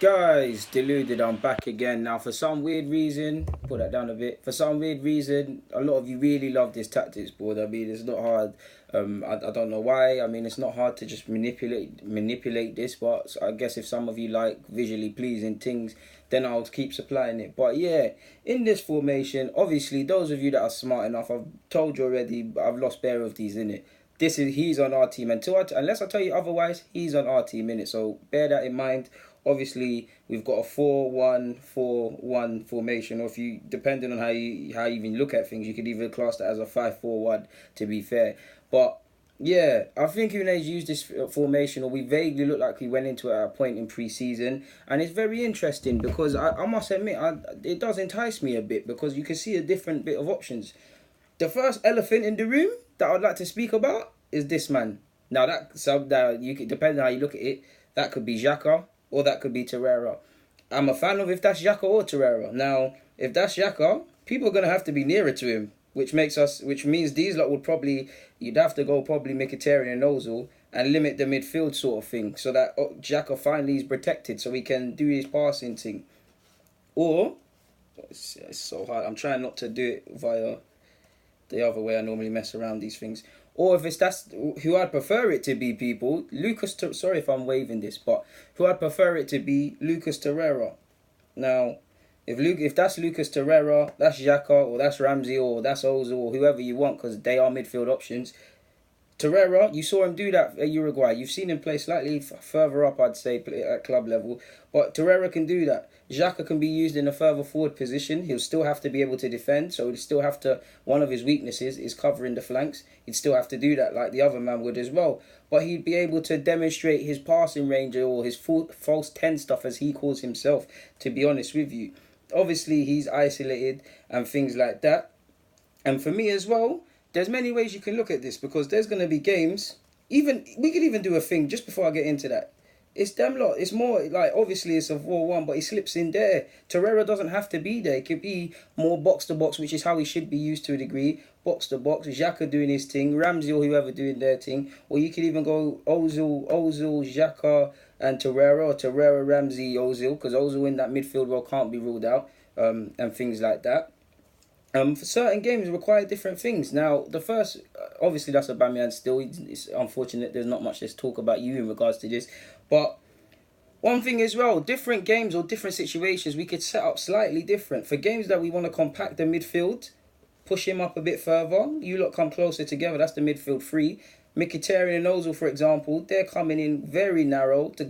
Guys, deluded, I'm back again. Now, for some weird reason, put that down a bit. For some weird reason, a lot of you really love this tactics board. I mean, it's not hard. I don't know why. I mean, it's not hard to just manipulate this, but I guess if some of you like visually pleasing things, then I'll keep supplying it. But yeah, in this formation, obviously, those of you that are smart enough, I've told you already, I've lost bare of these in it. He's on our team unless I tell you otherwise, he's on our team in it. So bear that in mind. Obviously, we've got a 4-1-4-1 formation, or if you, depending on how you even look at things, you could even class that as a 5-4-1. To be fair, but yeah, I think Una's used this formation, or we vaguely look like we went into it at a point in pre-season, and it's very interesting because I must admit, it does entice me a bit because you can see a different bit of options. The first elephant in the room that I'd like to speak about is this man. Now that you could, depending on how you look at it, that could be Xhaka or that could be Torreira. I'm a fan of if that's Xhaka or Torreira. Now, if that's Xhaka, people are gonna have to be nearer to him, which means these lot would probably, you'd have to go probably Mkhitaryan and Ozil and limit the midfield sort of thing, so that Xhaka finally is protected, so he can do his passing thing. Or it's so hard. I'm trying not to do it via the other way I normally mess around these things. Or if that's who I'd prefer it to be, people, sorry if I'm waving this, but who I'd prefer it to be, Lucas Torreira. Now, if that's Lucas Torreira, that's Xhaka, or that's Ramsey, or that's Ozil, or whoever you want, because they are midfield options. Torreira, you saw him do that at Uruguay. You've seen him play slightly further up, I'd say, at club level. But Torreira can do that. Xhaka can be used in a further forward position. He'll still have to be able to defend. So he'll still have to... One of his weaknesses is covering the flanks. He'd still have to do that like the other man would as well. But he'd be able to demonstrate his passing range, or his false 10 stuff, as he calls himself, to be honest with you. Obviously, he's isolated and things like that. And for me as well, there's many ways you can look at this, because there's going to be games, even we could even do a thing just before I get into that. It's them lot. It's more like, obviously it's a 4-1, but he slips in there. Torreira doesn't have to be there. It could be more box to box, which is how he should be used to a degree. Box to box, Xhaka doing his thing, Ramsey or whoever doing their thing, or you could even go Ozil, Xhaka and Torreira, or Torreira, Ramsey, Ozil, because Ozil in that midfield role can't be ruled out, and things like that. For certain games require different things. Now, the first, obviously that's Aubameyang still. It's unfortunate there's not much to talk about you in regards to this. But one thing as well, different games or different situations, we could set up slightly different. For games that we want to compact the midfield, push him up a bit further, you lot come closer together, that's the midfield three. Mkhitaryan and Ozil, for example, they're coming in very narrow to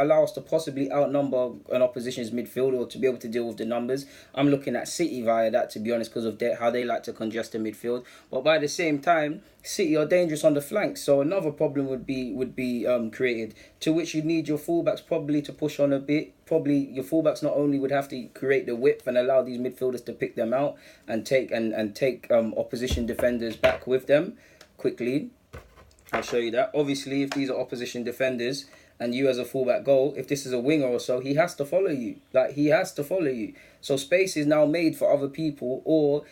allow us to possibly outnumber an opposition's midfield, or to be able to deal with the numbers. I'm looking at City via that, to be honest, because of how they like to congest the midfield. But by the same time, City are dangerous on the flanks, so another problem would be created, to which you need your fullbacks probably to push on a bit. Probably your fullbacks not only would have to create the width and allow these midfielders to pick them out and take opposition defenders back with them quickly. I'll show you that. Obviously, if these are opposition defenders and you as a fullback go, if this is a winger or so, he has to follow you. He has to follow you. So space is now made for other people or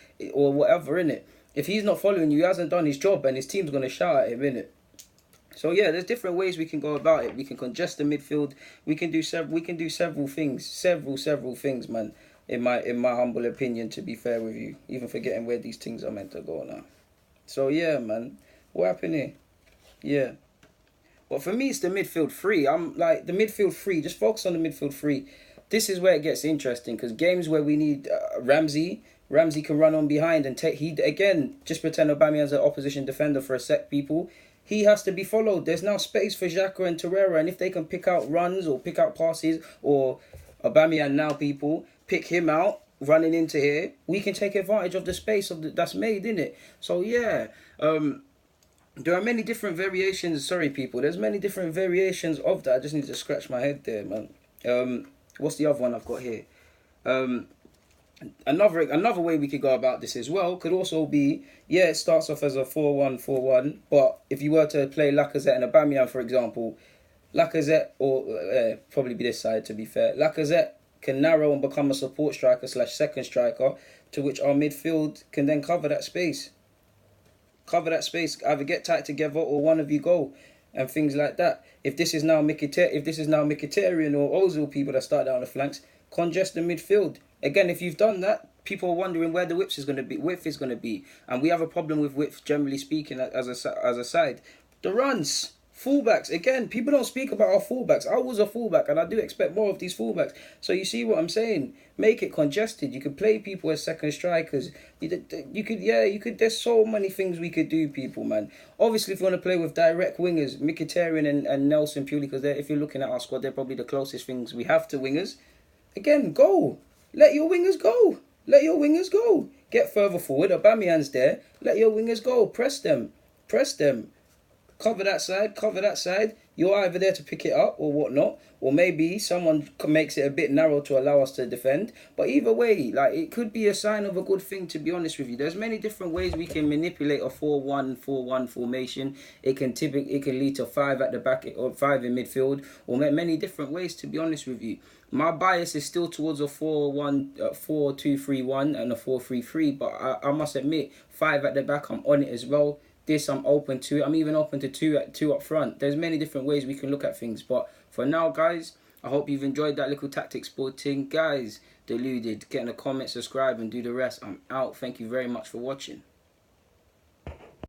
whatever, innit? If he's not following you, he hasn't done his job, and his team's going to shout at him, innit? So yeah, there's different ways we can go about it. We can congest the midfield. We can do several things, man. In my humble opinion, to be fair with you, even forgetting where these things are meant to go now. So yeah, man, what happened here? Yeah. But for me, it's the midfield three. I'm like, the midfield three, just focus on the midfield three. This is where it gets interesting, because games where we need Ramsey can run on behind and just pretend Aubameyang's an opposition defender for a sec, people. He has to be followed. There's now space for Xhaka and Torreira, and if they can pick out runs or pick out passes, or Aubameyang now, people, pick him out, running into here, we can take advantage of the space that's made, innit? So yeah, there are many different variations. Sorry, people. There's many different variations of that. I just need to scratch my head there, man. What's the other one I've got here? Another way we could go about this as well could also be, yeah, it starts off as a 4-1-4-1, but if you were to play Lacazette and Aubameyang, for example, Lacazette, or probably be this side, to be fair, Lacazette can narrow and become a support striker / second striker, to which our midfield can then cover that space. Either get tight together or one of you go. and things like that. If this is now Mkhitaryan or Ozil people that start down the flanks, congest the midfield. Again, if you've done that, people are wondering where the width is going to be, and we have a problem with width generally speaking as a side. The runs. Fullbacks, again, people don't speak about our fullbacks. I was a fullback and I do expect more of these fullbacks. So you see what I'm saying? Make it congested. You could play people as second strikers. You could, there's so many things we could do, people, man. Obviously, if you want to play with direct wingers, Mkhitaryan and Nelson purely, because if you're looking at our squad, they're probably the closest things we have to wingers. Again, go. Let your wingers go. Let your wingers go. Get further forward. Aubameyang's there. Let your wingers go. Press them. Press them. Cover that side. You're either there to pick it up or whatnot, or maybe someone makes it a bit narrow to allow us to defend. But either way, like, it could be a sign of a good thing, to be honest with you. There's many different ways we can manipulate a 4-1-4-1 formation. It can lead to 5 at the back or 5 in midfield, or many different ways, to be honest with you. My bias is still towards a 4-2-3-1 and a 4-3-3, but I must admit, 5 at the back, I'm on it as well. This I'm open to. I'm even open to two up front. There's many different ways we can look at things. But for now, guys, I hope you've enjoyed that little tactics board thing. Guys, deluded. Get in the comments, subscribe, and do the rest. I'm out. Thank you very much for watching.